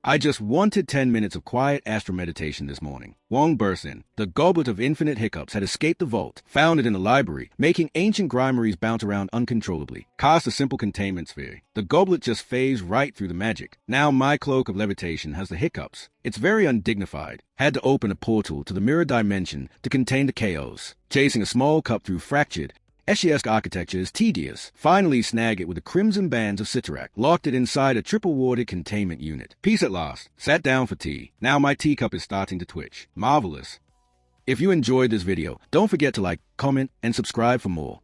I just wanted 10 minutes of quiet astral meditation this morning. Wong burst in. The Goblet of Infinite Hiccups had escaped the vault, found it in the library, making ancient grimaries bounce around uncontrollably. Cast a simple containment sphere. The goblet just phased right through the magic. Now my cloak of levitation has the hiccups. It's very undignified. Had to open a portal to the mirror dimension to contain the chaos. Chasing a small cup through fractured, Eschiesque architecture is tedious. Finally snag it with the crimson bands of Citarac. Locked it inside a triple-warded containment unit. Peace at last. Sat down for tea. Now my teacup is starting to twitch. Marvelous. If you enjoyed this video, don't forget to like, comment, and subscribe for more.